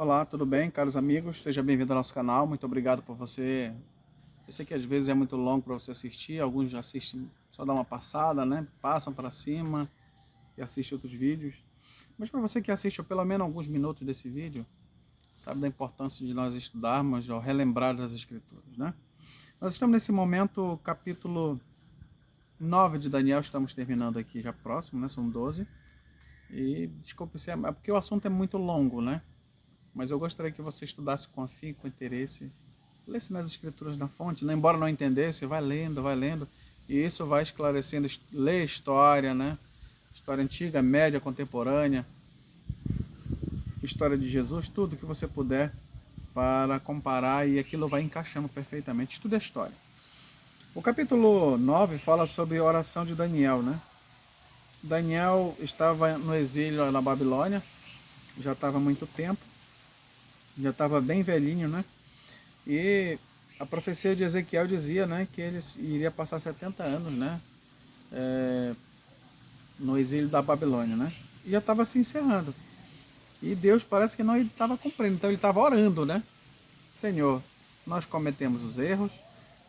Olá, tudo bem, caros amigos? Seja bem-vindo ao nosso canal. Muito obrigado por você. Eu sei que às vezes é muito longo para você assistir, alguns já assistem, só dá uma passada, né? Passam para cima e assistem outros vídeos. Mas para você que assiste pelo menos alguns minutos desse vídeo, sabe da importância de nós estudarmos ou relembrar das Escrituras, né? Nós estamos nesse momento, capítulo 9 de Daniel, estamos terminando aqui já próximo, né? São 12. E desculpe se é porque o assunto é muito longo, né? Mas eu gostaria que você estudasse com afinco, com interesse, lesse nas escrituras na fonte, né? Embora não entendesse, vai lendo, e isso vai esclarecendo, lê história, né? História antiga, média, contemporânea, história de Jesus, tudo que você puder para comparar e aquilo vai encaixando perfeitamente. Estuda a história. O capítulo 9 fala sobre a oração de Daniel, né? Daniel estava no exílio na Babilônia, já estava há muito tempo, já estava bem velhinho, né? E a profecia de Ezequiel dizia, né, que ele iria passar 70 anos, né, no exílio da Babilônia, né? E já estava se encerrando. E Deus parece que não estava cumprindo, então ele estava orando, né? Senhor, nós cometemos os erros,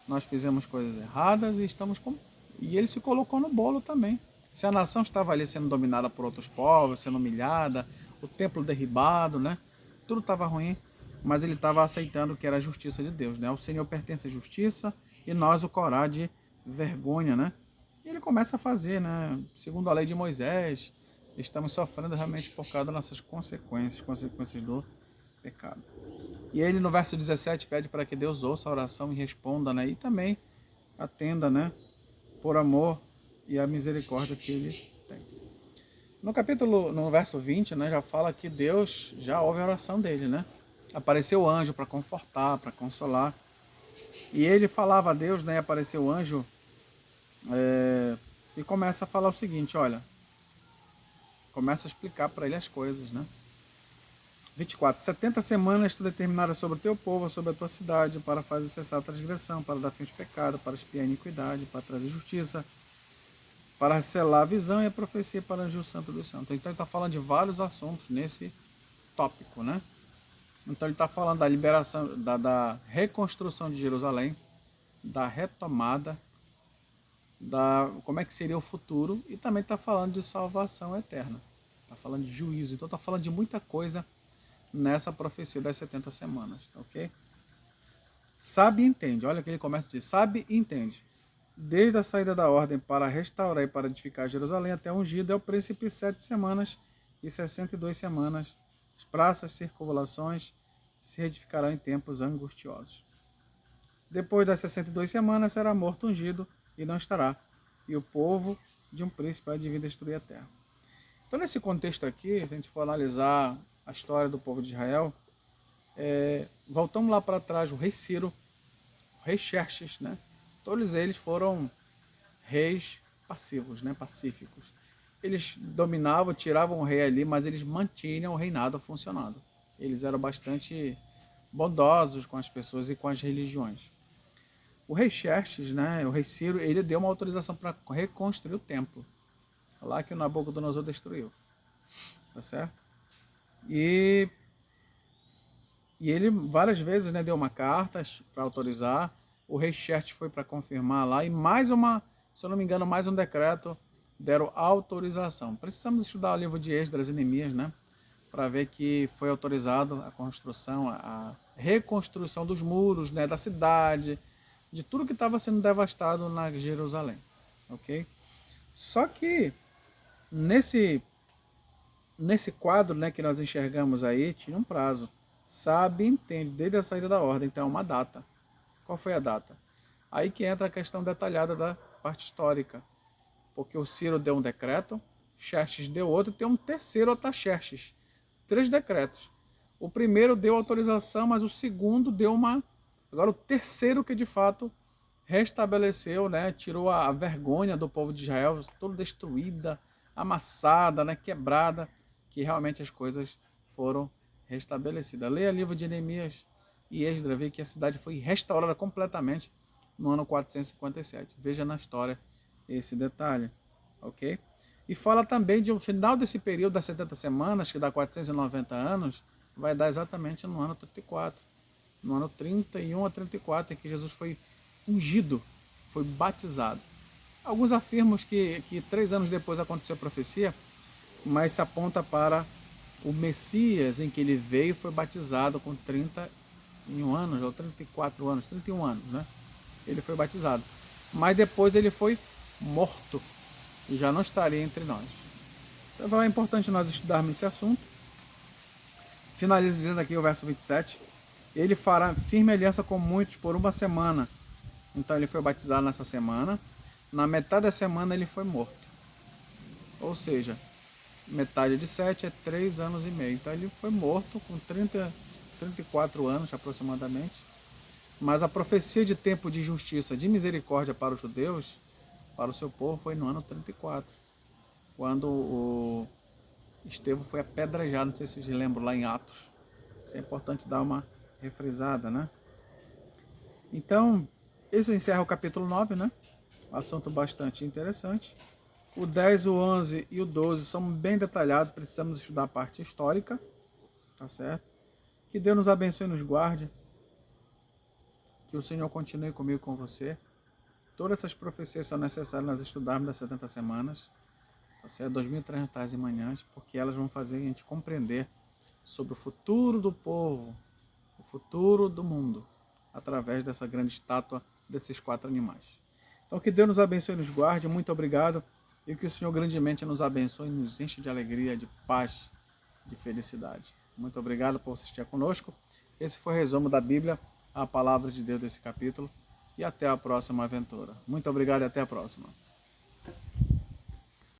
nós fizemos coisas erradas e estamos com... E ele se colocou no bolo também. Se a nação estava ali sendo dominada por outros povos, sendo humilhada, o templo derribado, né? Tudo estava ruim, mas ele estava aceitando que era a justiça de Deus, né? O Senhor pertence à justiça e nós o corá de vergonha, né? E ele começa a fazer, né? Segundo a lei de Moisés, estamos sofrendo realmente por causa das nossas consequências do pecado. E ele no verso 17 pede para que Deus ouça a oração e responda, né? E também atenda, né? Por amor e a misericórdia que ele tem. No capítulo, no verso 20, né? Já fala que Deus já ouve a oração dele, né? Apareceu o anjo para confortar, para consolar. E ele falava a Deus, né? Apareceu o anjo e começa a falar o seguinte, olha, começa a explicar para ele as coisas, né? 24. 70 semanas tu determinaras sobre o teu povo, sobre a tua cidade, para fazer cessar a transgressão, para dar fim aos pecados, para expiar a iniquidade, para trazer justiça, para selar a visão e a profecia para ungir o santo dos santos. Então ele está falando de vários assuntos nesse tópico, né? Então ele está falando da liberação, da reconstrução de Jerusalém, da retomada, da como é que seria o futuro, e também está falando de salvação eterna. Está falando de juízo. Então está falando de muita coisa nessa profecia das 70 semanas, ok? Sabe e entende, olha que ele começa a dizer, sabe e entende. Desde a saída da ordem para restaurar e para edificar Jerusalém até ungido é o príncipe 7 semanas e 62 semanas. As praças, circunvalações se reedificarão em tempos angustiosos. Depois das 62 semanas será morto ungido e não estará, e o povo de um príncipe há de vir destruir a terra. Então nesse contexto aqui, se a gente for analisar a história do povo de Israel, voltamos lá para trás, o rei Ciro, o rei Xerxes, né? Todos eles foram reis passivos, né? Pacíficos. Eles dominavam, tiravam o rei ali, mas eles mantinham o reinado funcionando. Eles eram bastante bondosos com as pessoas e com as religiões. O rei Xerxes, né, o rei Ciro, ele deu uma autorização para reconstruir o templo, lá que o Nabucodonosor destruiu. Tá certo? E ele várias vezes, né, deu uma carta para autorizar. O rei Xerxes foi para confirmar lá e mais uma, se eu não me engano, mais um decreto deram autorização. Precisamos estudar o livro de Esdras e Neemias, né, para ver que foi autorizado a construção, a reconstrução dos muros, né, da cidade, de tudo que estava sendo devastado na Jerusalém, ok? Só que nesse quadro, né, que nós enxergamos aí, tinha um prazo. Sabe, entende, desde a saída da ordem, então é uma data. Qual foi a data? Aí que entra a questão detalhada da parte histórica. Porque o Ciro deu um decreto, Xerxes deu outro, tem um terceiro Artaxerxes. 3 decretos. O primeiro deu autorização, mas o segundo deu uma... Agora o terceiro que de fato restabeleceu, né, tirou a vergonha do povo de Israel, toda destruída, amassada, né, quebrada, que realmente as coisas foram restabelecidas. Leia o livro de Neemias e Esdras, vê que a cidade foi restaurada completamente no ano 457. Veja na história esse detalhe, ok? E fala também de um final desse período das 70 semanas, que dá 490 anos, vai dar exatamente no ano 34. No ano 31 a 34, em que Jesus foi ungido, foi batizado. Alguns afirmam que 3 anos depois aconteceu a profecia, mas se aponta para o Messias, em que ele veio e foi batizado com 31 anos, ou 34 anos, 31 anos, né? Ele foi batizado. Mas depois ele foi morto e já não estaria entre nós. Então é importante nós estudarmos esse assunto. Finalizo dizendo aqui o verso 27. Ele fará firme aliança com muitos por uma semana. Então ele foi batizado nessa semana. Na metade da semana ele foi morto. Ou seja, metade de 7 é 3 anos e meio. Então ele foi morto com 34 anos aproximadamente. Mas a profecia de tempo de justiça, de misericórdia para os judeus, para o seu povo, foi no ano 34. Quando o Estevão foi apedrejado, não sei se vocês lembram lá em Atos. Isso é importante dar uma refrisada, né? Então, isso encerra o capítulo 9, né? Assunto bastante interessante. O 10, o 11 e o 12 são bem detalhados, precisamos estudar a parte histórica, tá certo? Que Deus nos abençoe e nos guarde. Que o Senhor continue comigo e com você. Todas essas profecias são necessárias nós estudarmos das 70 semanas, tá certo? 2.300 manhãs, porque elas vão fazer a gente compreender sobre o futuro do povo, o futuro do mundo, através dessa grande estátua desses 4 animais. Então que Deus nos abençoe e nos guarde, muito obrigado, e que o Senhor grandemente nos abençoe e nos enche de alegria, de paz, de felicidade. Muito obrigado por assistir conosco. Esse foi o resumo da Bíblia, a palavra de Deus desse capítulo, e até a próxima aventura. Muito obrigado e até a próxima.